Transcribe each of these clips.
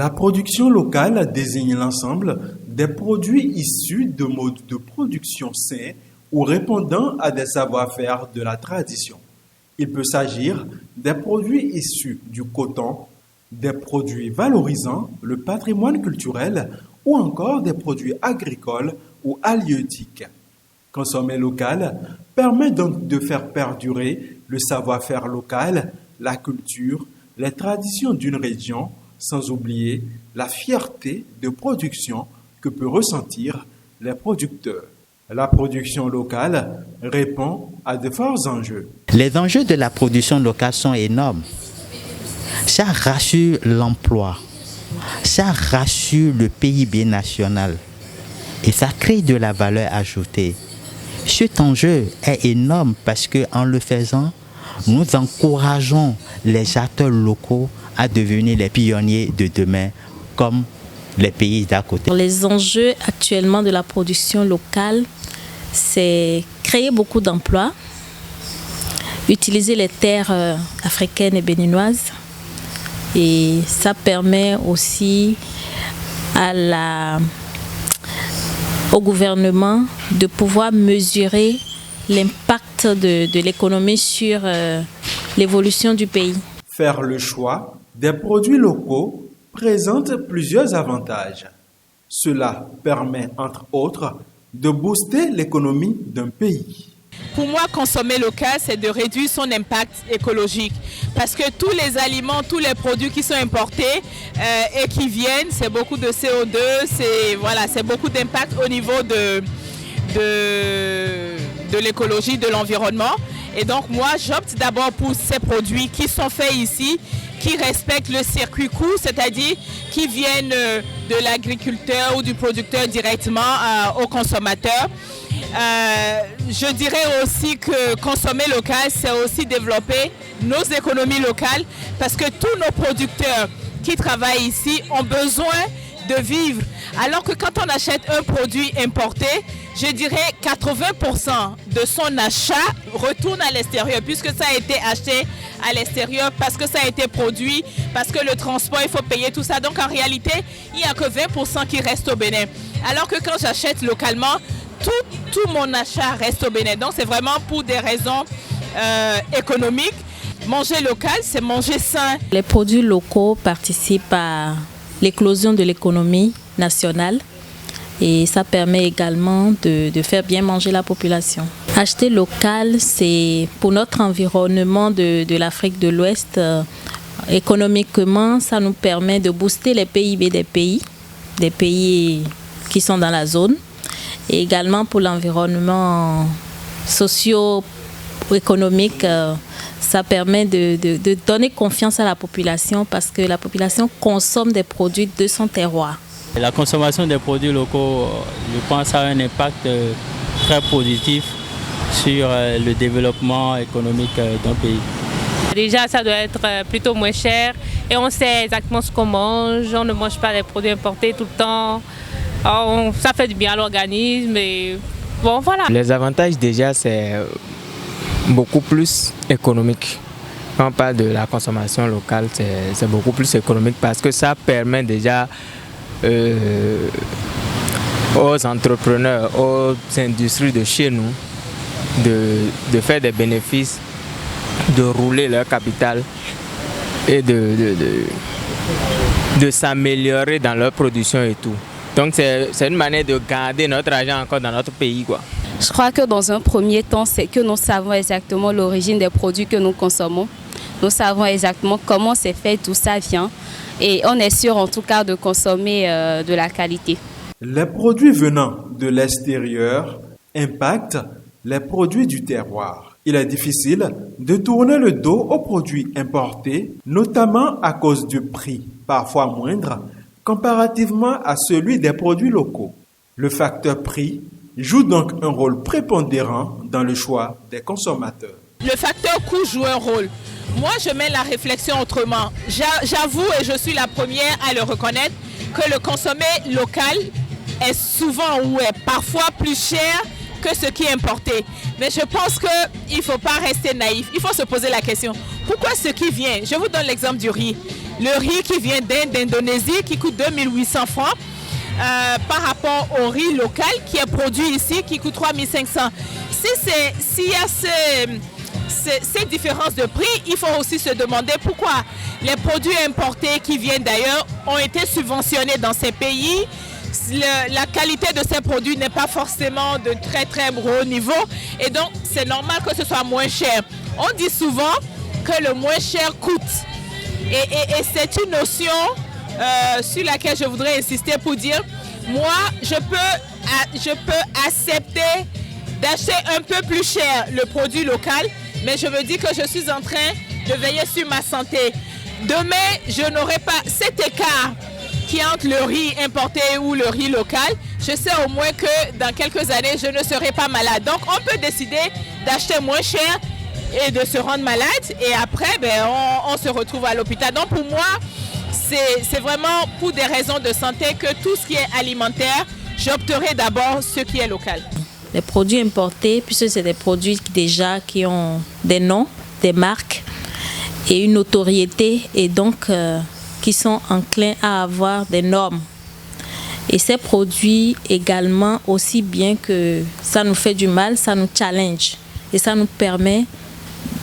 La production locale désigne l'ensemble des produits issus de modes de production sains ou répondant à des savoir-faire de la tradition. Il peut s'agir des produits issus du coton, des produits valorisant le patrimoine culturel ou encore des produits agricoles ou halieutiques. Consommer local permet donc de faire perdurer le savoir-faire local, la culture, les traditions d'une région, sans oublier la fierté de production que peuvent ressentir les producteurs. La production locale répond à de forts enjeux. Les enjeux de la production locale sont énormes. Ça rassure l'emploi, ça rassure le PIB national et ça crée de la valeur ajoutée. Cet enjeu est énorme parce qu'en le faisant, nous encourageons les acteurs locaux à devenir les pionniers de demain comme les pays d'à côté. Les enjeux actuellement de la production locale, c'est créer beaucoup d'emplois, utiliser les terres africaines et béninoises, et ça permet aussi au gouvernement de pouvoir mesurer l'impact de l'économie sur l'évolution du pays. Faire le choix des produits locaux présente plusieurs avantages. Cela permet, entre autres, de booster l'économie d'un pays. Pour moi, consommer local, c'est de réduire son impact écologique. Parce que tous les aliments, tous les produits qui sont importés et qui viennent, c'est beaucoup de CO2, c'est beaucoup d'impact au niveau de l'écologie, de l'environnement. Et donc moi, j'opte d'abord pour ces produits qui sont faits ici, qui respectent le circuit court, c'est-à-dire qui viennent de l'agriculteur ou du producteur directement au consommateur. Je dirais aussi que consommer local, c'est aussi développer nos économies locales parce que tous nos producteurs qui travaillent ici ont besoin de vivre. Alors que quand on achète un produit importé, je dirais 80% de son achat retourne à l'extérieur puisque ça a été acheté à l'extérieur, parce que ça a été produit, parce que le transport, il faut payer tout ça. Donc en réalité, il n'y a que 20% qui reste au Bénin. Alors que quand j'achète localement, tout mon achat reste au Bénin. Donc c'est vraiment pour des raisons économiques. Manger local, c'est manger sain. Les produits locaux participent à l'éclosion de l'économie nationale et ça permet également de faire bien manger la population. Acheter local, c'est pour notre environnement de l'Afrique de l'Ouest, économiquement, ça nous permet de booster les PIB des pays qui sont dans la zone. Et également pour l'environnement socio-économique, ça permet de donner confiance à la population parce que la population consomme des produits de son terroir. La consommation des produits locaux, je pense, a un impact très positif sur le développement économique d'un pays. Déjà, ça doit être plutôt moins cher et on sait exactement ce qu'on mange. On ne mange pas des produits importés tout le temps. Ça fait du bien à l'organisme et bon, voilà. Les avantages déjà, c'est beaucoup plus économique. Quand on parle de la consommation locale, c'est beaucoup plus économique parce que ça permet déjà aux entrepreneurs, aux industries de chez nous de faire des bénéfices, de rouler leur capital et de s'améliorer dans leur production et tout. Donc c'est une manière de garder notre argent encore dans notre pays, quoi. Je crois que dans un premier temps, c'est que nous savons exactement l'origine des produits que nous consommons. Nous savons exactement comment c'est fait, d'où ça vient. Et on est sûr en tout cas de consommer de la qualité. Les produits venant de l'extérieur impactent les produits du terroir. Il est difficile de tourner le dos aux produits importés, notamment à cause du prix, parfois moindre, comparativement à celui des produits locaux. Le facteur prix joue donc un rôle prépondérant dans le choix des consommateurs. Le facteur coût joue un rôle. Moi, je mets la réflexion autrement. J'avoue, et je suis la première à le reconnaître, que le consommer local est souvent ou est parfois plus cher que ce qui est importé. Mais je pense qu'il ne faut pas rester naïf. Il faut se poser la question, pourquoi ce qui vient? Je vous donne l'exemple du riz. le riz qui vient d'Indonésie qui coûte 2800 francs par rapport au riz local qui est produit ici qui coûte 3500. S'il y a ces différences de prix, il faut aussi se demander pourquoi les produits importés qui viennent d'ailleurs ont été subventionnés dans ces pays. La qualité de ces produits n'est pas forcément de très très gros niveau et donc c'est normal que ce soit moins cher. On dit souvent que le moins cher coûte et c'est une notion sur laquelle je voudrais insister pour dire moi je peux accepter d'acheter un peu plus cher le produit local, mais je me dis que je suis en train de veiller sur ma santé. Demain, je n'aurai pas cet écart qui est entre le riz importé ou le riz local. Je sais au moins que dans quelques années, je ne serai pas malade. Donc, on peut décider d'acheter moins cher et de se rendre malade. Et après, on se retrouve à l'hôpital. Donc, pour moi, c'est vraiment pour des raisons de santé que tout ce qui est alimentaire, j'opterai d'abord ce qui est local. Les produits importés, puisque c'est des produits déjà qui ont des noms, des marques et une notoriété et donc qui sont enclins à avoir des normes. Et ces produits également, aussi bien que ça nous fait du mal, ça nous challenge et ça nous permet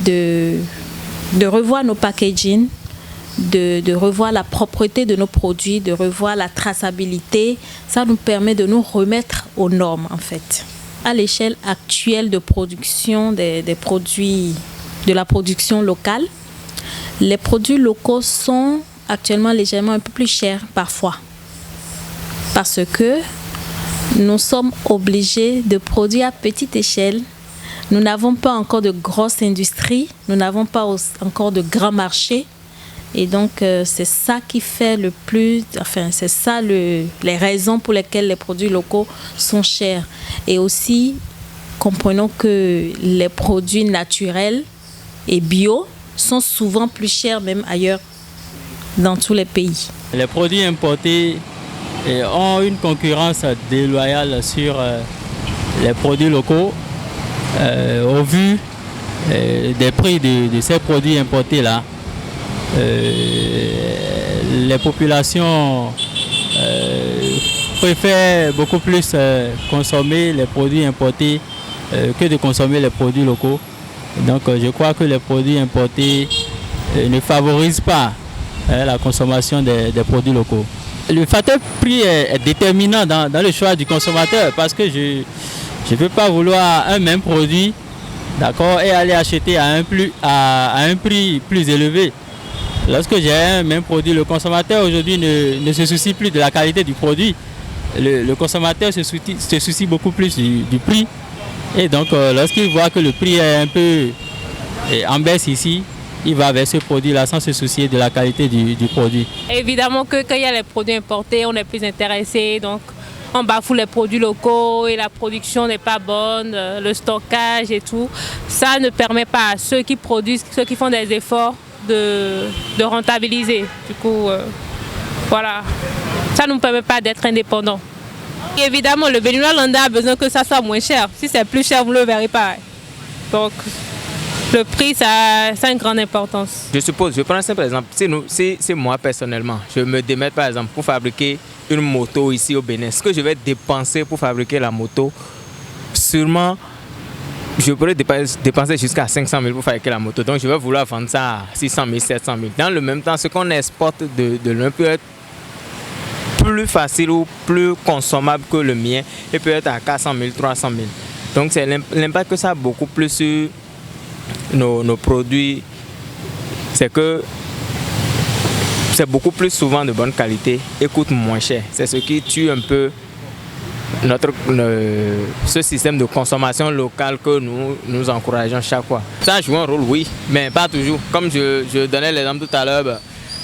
de revoir nos packaging, de revoir la propreté de nos produits, de revoir la traçabilité. Ça nous permet de nous remettre aux normes en fait. À l'échelle actuelle de production des produits, de la production locale, les produits locaux sont actuellement légèrement un peu plus chers parfois parce que nous sommes obligés de produire à petite échelle. Nous n'avons pas encore de grosses industries, nous n'avons pas encore de grands marchés et donc c'est ça qui fait le plus, enfin c'est ça les raisons pour lesquelles les produits locaux sont chers. Et aussi, comprenons que les produits naturels et bio sont souvent plus chers même ailleurs dans tous les pays. Les produits importés ont une concurrence déloyale sur les produits locaux au vu des prix de ces produits importés-là. Les populations préfèrent beaucoup plus consommer les produits importés que de consommer les produits locaux. Donc je crois que les produits importés ne favorisent pas la consommation des produits locaux. Le facteur prix est déterminant dans le choix du consommateur parce que je ne peux pas vouloir un même produit, d'accord, et aller acheter à un prix plus élevé. Lorsque j'ai un même produit, le consommateur aujourd'hui ne se soucie plus de la qualité du produit. Le consommateur se soucie beaucoup plus du prix. Et donc, lorsqu'il voit que le prix est un peu en baisse ici, il va vers ce produit-là sans se soucier de la qualité du produit. Évidemment que quand il y a les produits importés, on est plus intéressé. Donc, on bafoue les produits locaux et la production n'est pas bonne, le stockage et tout. Ça ne permet pas à ceux qui produisent, ceux qui font des efforts, de rentabiliser. Du coup, voilà, ça ne nous permet pas d'être indépendants. Et évidemment, le Béninois lambda a besoin que ça soit moins cher. Si c'est plus cher, vous ne le verrez pas. Donc, le prix, ça a une grande importance. Je suppose, je prends un simple exemple. C'est moi personnellement, je me démets par exemple pour fabriquer une moto ici au Bénin. Ce que je vais dépenser pour fabriquer la moto, sûrement, je pourrais dépenser jusqu'à 500 000 pour fabriquer la moto. Donc, je vais vouloir vendre ça à 600 000, 700 000. Dans le même temps, ce qu'on exporte de l'un peut être plus facile ou plus consommable que le mien et peut être à 400 000, 300 000. Donc, c'est l'impact que ça a beaucoup plus sur nos produits. C'est que c'est beaucoup plus souvent de bonne qualité et coûte moins cher. C'est ce qui tue un peu ce système de consommation locale que nous encourageons chaque fois. Ça joue un rôle, oui, mais pas toujours. Comme je donnais l'exemple tout à l'heure,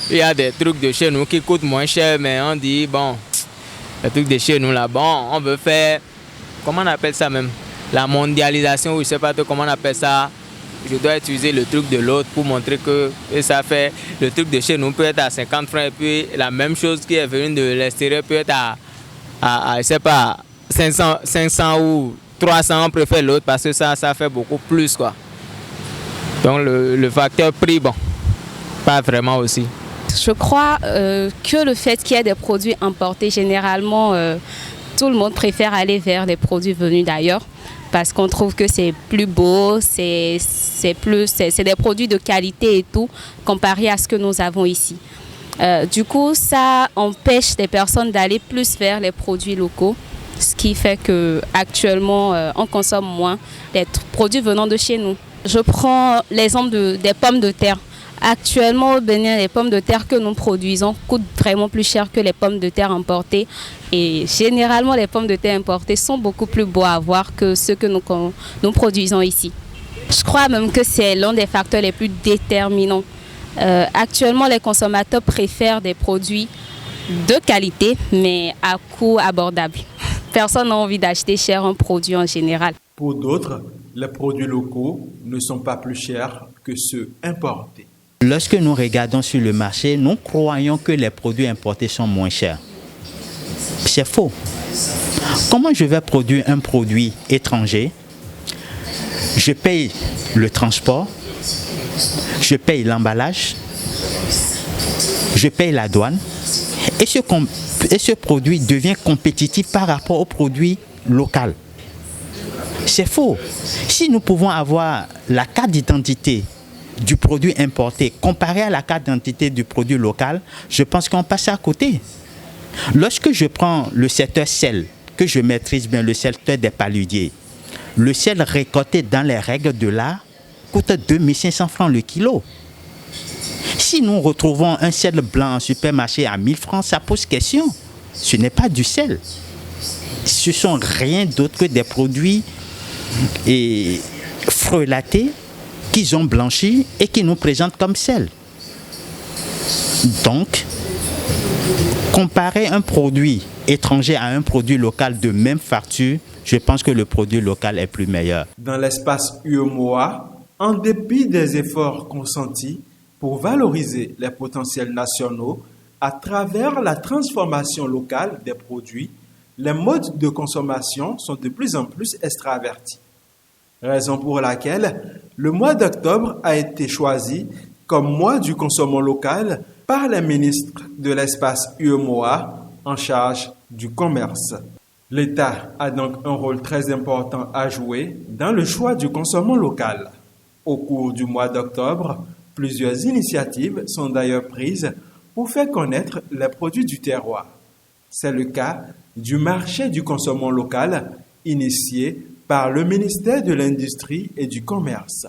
il y a des trucs de chez nous qui coûtent moins cher, mais on dit, bon, les trucs de chez nous là, bon, on veut faire, comment on appelle ça même, la mondialisation, ou je ne sais pas comment on appelle ça. Je dois utiliser le truc de l'autre pour montrer que ça fait, le truc de chez nous peut être à 50 francs et puis la même chose qui est venue de l'extérieur peut être à je sais pas, 500 ou 300, on préfère l'autre parce que ça fait beaucoup plus, quoi. Donc le facteur prix, bon, pas vraiment aussi. Je crois que le fait qu'il y ait des produits importés, généralement, tout le monde préfère aller vers les produits venus d'ailleurs parce qu'on trouve que c'est plus beau, c'est des produits de qualité et tout, comparé à ce que nous avons ici. Du coup, ça empêche les personnes d'aller plus vers les produits locaux, ce qui fait qu'actuellement, on consomme moins les produits venant de chez nous. Je prends l'exemple des pommes de terre. Actuellement, au Bénin, les pommes de terre que nous produisons coûtent vraiment plus cher que les pommes de terre importées. Et généralement, les pommes de terre importées sont beaucoup plus beaux à voir que ceux que nous produisons ici. Je crois même que c'est l'un des facteurs les plus déterminants. Actuellement, les consommateurs préfèrent des produits de qualité, mais à coût abordable. Personne n'a envie d'acheter cher un produit en général. Pour d'autres, les produits locaux ne sont pas plus chers que ceux importés. Lorsque nous regardons sur le marché, nous croyons que les produits importés sont moins chers. C'est faux. Comment je vais produire un produit étranger? Je paye le transport, je paye l'emballage, je paye la douane et ce produit devient compétitif par rapport au produit local. C'est faux. Si nous pouvons avoir la carte d'identité du produit importé comparé à la carte d'identité du produit local, je pense qu'on passe à côté. Lorsque je prends le secteur sel, que je maîtrise bien, le secteur des paludiers, le sel récolté dans les règles de l'art coûte 2500 francs le kilo. Si nous retrouvons un sel blanc en supermarché à 1000 francs, ça pose question. Ce n'est pas du sel. Ce sont rien d'autre que des produits frelatés qu'ils ont blanchis et qui nous présentent comme sel. Donc, comparer un produit étranger à un produit local de même facture, je pense que le produit local est plus meilleur. Dans l'espace UEMOA, en dépit des efforts consentis pour valoriser les potentiels nationaux à travers la transformation locale des produits, les modes de consommation sont de plus en plus extravertis. Raison pour laquelle le mois d'octobre a été choisi comme mois du consommant local par les ministres de l'espace UEMOA en charge du commerce. L'État a donc un rôle très important à jouer dans le choix du consommant local. Au cours du mois d'octobre, plusieurs initiatives sont d'ailleurs prises pour faire connaître les produits du terroir. C'est le cas du marché du consommant local initié par le ministère de l'Industrie et du Commerce.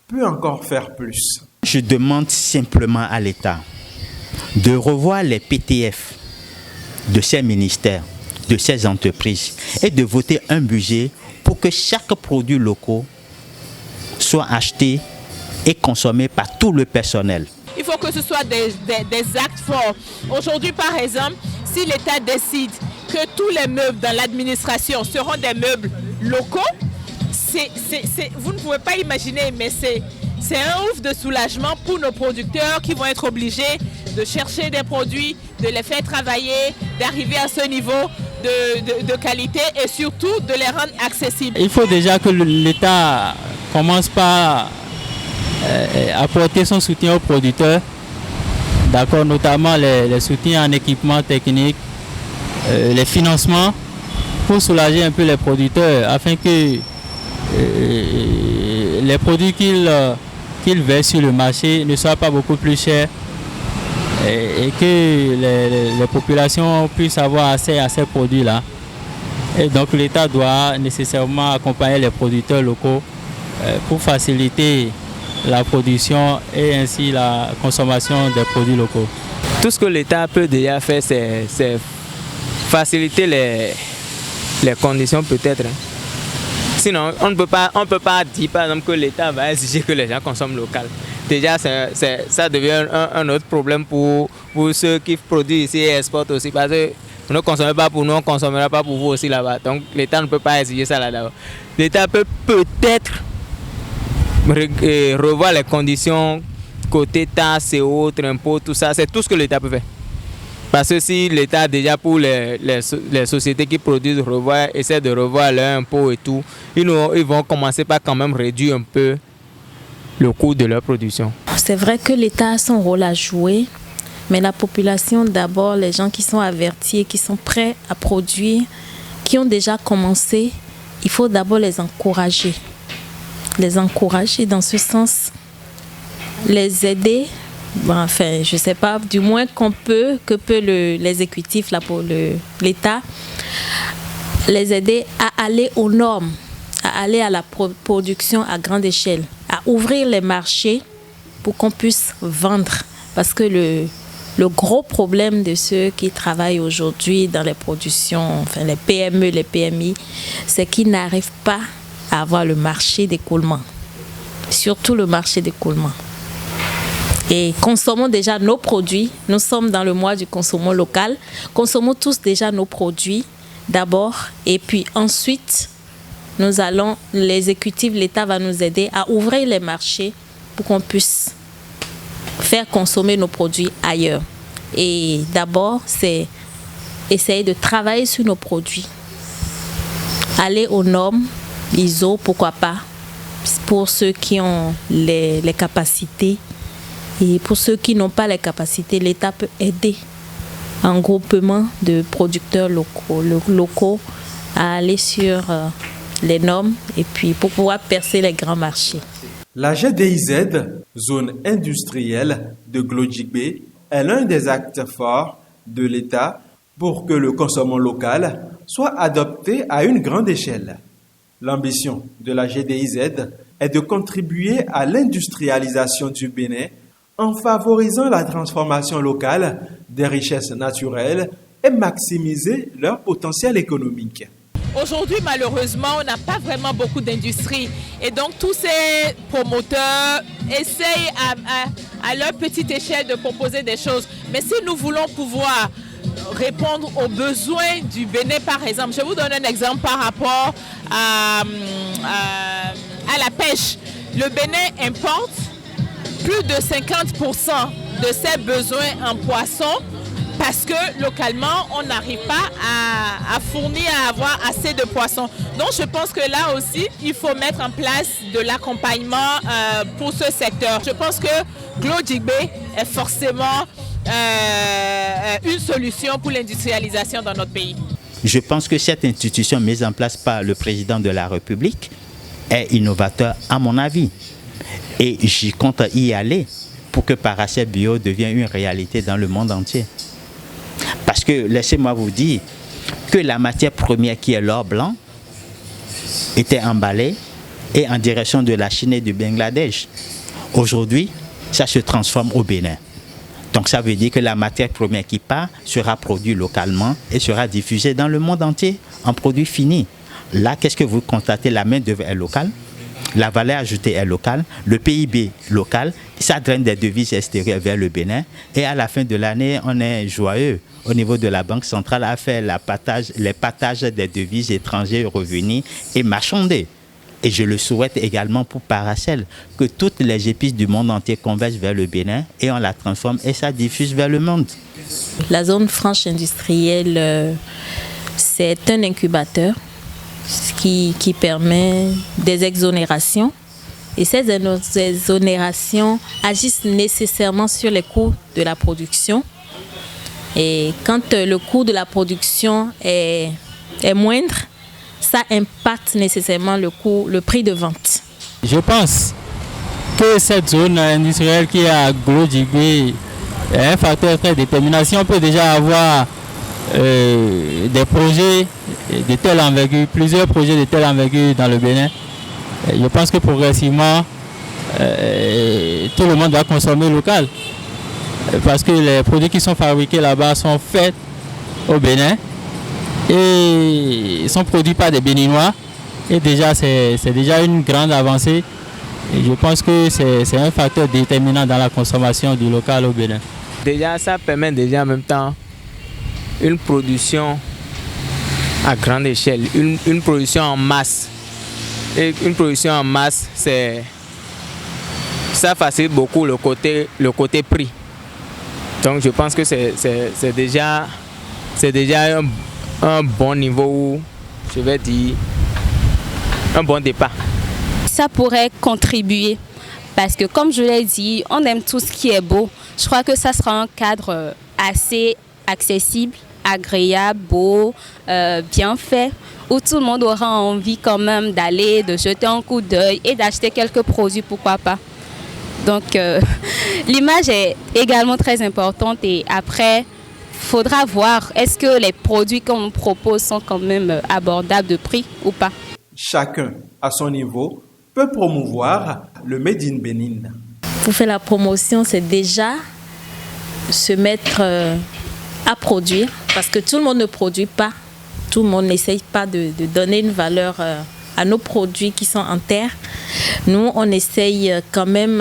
Peut encore faire plus. Je demande simplement à l'État de revoir les PTF de ces ministères, de ces entreprises et de voter un budget pour que chaque produit local soit acheté et consommé par tout le personnel. Il faut que ce soit des actes forts. Aujourd'hui, par exemple, si l'État décide que tous les meubles dans l'administration seront des meubles locaux, vous ne pouvez pas imaginer, mais c'est un ouf de soulagement pour nos producteurs qui vont être obligés de chercher des produits, de les faire travailler, d'arriver à ce niveau de qualité et surtout de les rendre accessibles. Il faut déjà que l'État commence par apporter son soutien aux producteurs, d'accord, notamment les soutiens en équipement technique, les financements pour soulager un peu les producteurs afin que les produits qu'ils versent sur le marché ne soient pas beaucoup plus chers et que les populations puissent avoir accès à ces produits-là. Et donc l'État doit nécessairement accompagner les producteurs locaux pour faciliter la production et ainsi la consommation des produits locaux. Tout ce que l'État peut déjà faire, c'est faciliter les conditions peut-être. Sinon, on ne peut pas dire, par exemple, que l'État va exiger que les gens consomment local. Déjà, ça devient un autre problème pour ceux qui produisent ici et exportent aussi. Parce que vous ne consommez pas pour nous, on ne consommera pas pour vous aussi là-bas. Donc, l'État ne peut pas exiger ça là-bas. L'État peut peut-être revoir les conditions côté taxes et autres, impôts, tout ça. C'est tout ce que l'État peut faire. Parce que si l'État, déjà pour les sociétés qui produisent, essaie de revoir leurs impôts et tout, ils vont commencer par quand même réduire un peu le coût de leur production. C'est vrai que l'État a son rôle à jouer, mais la population d'abord, les gens qui sont avertis et qui sont prêts à produire, qui ont déjà commencé, il faut d'abord les encourager. Les encourager dans ce sens, les aider. Enfin, je ne sais pas, du moins que peut l'exécutif, l'État, les aider à aller aux normes, à aller à la production à grande échelle, à ouvrir les marchés pour qu'on puisse vendre. Parce que le gros problème de ceux qui travaillent aujourd'hui dans les productions, enfin les PME, les PMI, c'est qu'ils n'arrivent pas à avoir le marché d'écoulement, surtout le marché d'écoulement. Et consommons déjà nos produits. Nous sommes dans le mois du consommons local. Consommons tous déjà nos produits d'abord. Et puis ensuite, l'exécutif, l'État va nous aider à ouvrir les marchés pour qu'on puisse faire consommer nos produits ailleurs. Et d'abord, c'est essayer de travailler sur nos produits. Aller aux normes, ISO, pourquoi pas, pour ceux qui ont les capacités. Et pour ceux qui n'ont pas les capacités, l'État peut aider un groupement de producteurs locaux à aller sur les normes et puis pour pouvoir percer les grands marchés. La GDIZ, zone industrielle de Glodjigbe, est l'un des actes forts de l'État pour que le consommant local soit adopté à une grande échelle. L'ambition de la GDIZ est de contribuer à l'industrialisation du Bénin en favorisant la transformation locale des richesses naturelles et maximiser leur potentiel économique. Aujourd'hui, malheureusement, on n'a pas vraiment beaucoup d'industrie. Et donc, tous ces promoteurs essayent à leur petite échelle de proposer des choses. Mais si nous voulons pouvoir répondre aux besoins du Bénin, par exemple, je vous donne un exemple par rapport à la pêche. Le Bénin importe plus de 50% de ses besoins en poissons parce que localement, on n'arrive pas à fournir, à avoir assez de poissons. Donc, je pense que là aussi, il faut mettre en place de l'accompagnement pour ce secteur. Je pense que Glodjigbe est forcément une solution pour l'industrialisation dans notre pays. Je pense que cette institution mise en place par le président de la République est innovateur à mon avis. Et j'y compte y aller pour que Paracel Bio devienne une réalité dans le monde entier. Parce que laissez-moi vous dire que la matière première qui est l'or blanc était emballée et en direction de la Chine et du Bangladesh. Aujourd'hui, ça se transforme au Bénin. Donc ça veut dire que la matière première qui part sera produite localement et sera diffusée dans le monde entier en produit fini. Là, qu'est-ce que vous constatez? La main-d'œuvre est locale. La valeur ajoutée est locale, le PIB local, ça draine des devises extérieures vers le Bénin. Et à la fin de l'année, on est joyeux au niveau de la Banque centrale à faire les partages des devises étrangères revenues et marchandées. Et je le souhaite également pour Paracel, que toutes les épices du monde entier convergent vers le Bénin et on la transforme et ça diffuse vers le monde. La zone franche industrielle, c'est un incubateur qui permet des exonérations. Et ces exonérations agissent nécessairement sur les coûts de la production. Et quand le coût de la production est moindre, ça impacte nécessairement le prix de vente. Je pense que cette zone industrielle qui est à Glodjigbe est un facteur très déterminant. Si on peut déjà avoir des projets de telle envergure, plusieurs projets de telle envergure dans le Bénin, je pense que progressivement, tout le monde va consommer local. Parce que les produits qui sont fabriqués là-bas sont faits au Bénin et sont produits par des Béninois Et déjà, c'est déjà une grande avancée. Et je pense que c'est un facteur déterminant dans la consommation du local au Bénin. Déjà, ça permet déjà en même temps une production à grande échelle, une production en masse. Et une production en masse, ça facilite beaucoup le côté prix. Donc je pense que c'est déjà un bon niveau, où, je vais dire, un bon départ. Ça pourrait contribuer parce que comme je l'ai dit, on aime tout ce qui est beau. Je crois que ça sera un cadre assez accessible, agréable, beau, bien fait, où tout le monde aura envie quand même d'aller, de jeter un coup d'œil et d'acheter quelques produits, pourquoi pas. Donc l'image est également très importante et après, il faudra voir est-ce que les produits qu'on nous propose sont quand même abordables de prix ou pas. Chacun, à son niveau, peut promouvoir le Made in Bénin. Pour faire la promotion, c'est déjà se mettre à produire parce que tout le monde ne produit pas. Tout le monde n'essaye pas de donner une valeur à nos produits qui sont en terre. Nous, on essaye quand même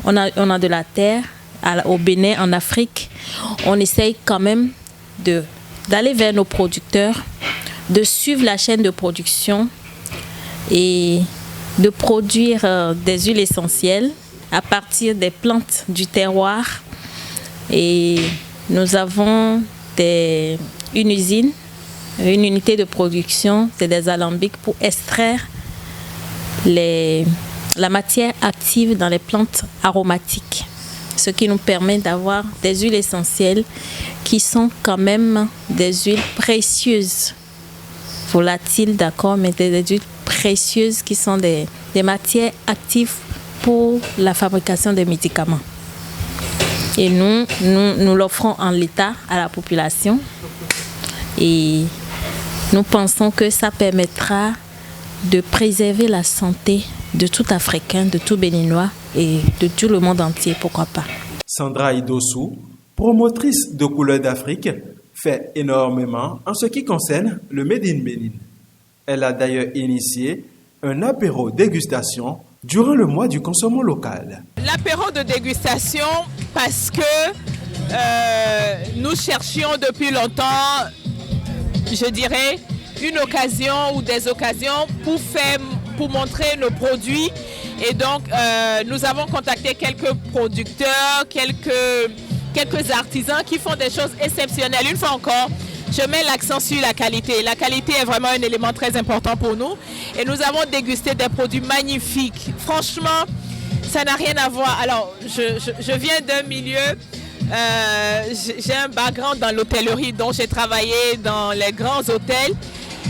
on a de la terre au Bénin, en Afrique. On essaye quand même d'aller vers nos producteurs, de suivre la chaîne de production et de produire des huiles essentielles à partir des plantes du terroir. Et nous avons une usine, une unité de production, c'est des alambics pour extraire la matière active dans les plantes aromatiques, ce qui nous permet d'avoir des huiles essentielles qui sont quand même des huiles précieuses, volatiles d'accord, mais des huiles précieuses qui sont des matières actives pour la fabrication des médicaments. Et nous l'offrons en l'état à la population et nous pensons que ça permettra de préserver la santé de tout Africain, de tout Béninois et de tout le monde entier, pourquoi pas. Sandra Idossou, promotrice de Couleurs d'Afrique, fait énormément en ce qui concerne le Made in Bénin. Elle a d'ailleurs initié un apéro dégustation durant le mois du consommant local. L'apéro de dégustation parce que nous cherchions depuis longtemps, je dirais, une occasion ou des occasions pour montrer nos produits. Et donc, nous avons contacté quelques producteurs, quelques artisans qui font des choses exceptionnelles. Une fois encore, je mets l'accent sur la qualité. La qualité est vraiment un élément très important pour nous. Et nous avons dégusté des produits magnifiques. Franchement, ça n'a rien à voir. Alors, je viens d'un milieu, j'ai un background dans l'hôtellerie, donc j'ai travaillé dans les grands hôtels.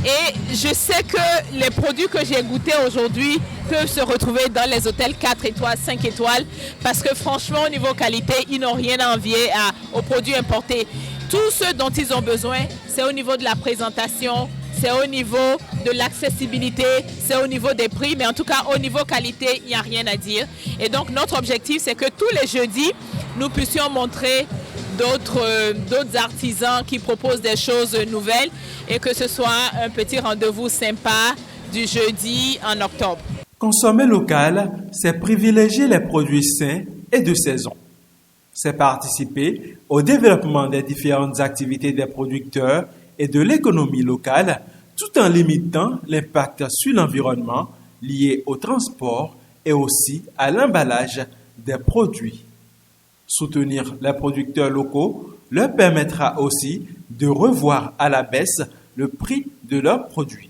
Et je sais que les produits que j'ai goûtés aujourd'hui peuvent se retrouver dans les hôtels 4 étoiles, 5 étoiles, parce que franchement, au niveau qualité, ils n'ont rien à envier aux produits importés. Tout ce dont ils ont besoin, c'est au niveau de la présentation, c'est au niveau de l'accessibilité, c'est au niveau des prix, mais en tout cas, au niveau qualité, il n'y a rien à dire. Et donc, notre objectif, c'est que tous les jeudis, nous puissions montrer d'autres artisans qui proposent des choses nouvelles et que ce soit un petit rendez-vous sympa du jeudi en octobre. Consommer local, c'est privilégier les produits sains et de saison. C'est participer au développement des différentes activités des producteurs et de l'économie locale, tout en limitant l'impact sur l'environnement lié au transport et aussi à l'emballage des produits. Soutenir les producteurs locaux leur permettra aussi de revoir à la baisse le prix de leurs produits.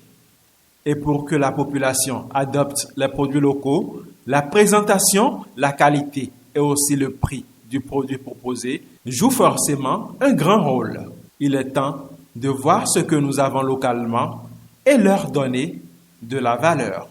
Et pour que la population adopte les produits locaux, la présentation, la qualité et aussi le prix du produit proposé jouent forcément un grand rôle. Il est temps de voir ce que nous avons localement et leur donner de la valeur.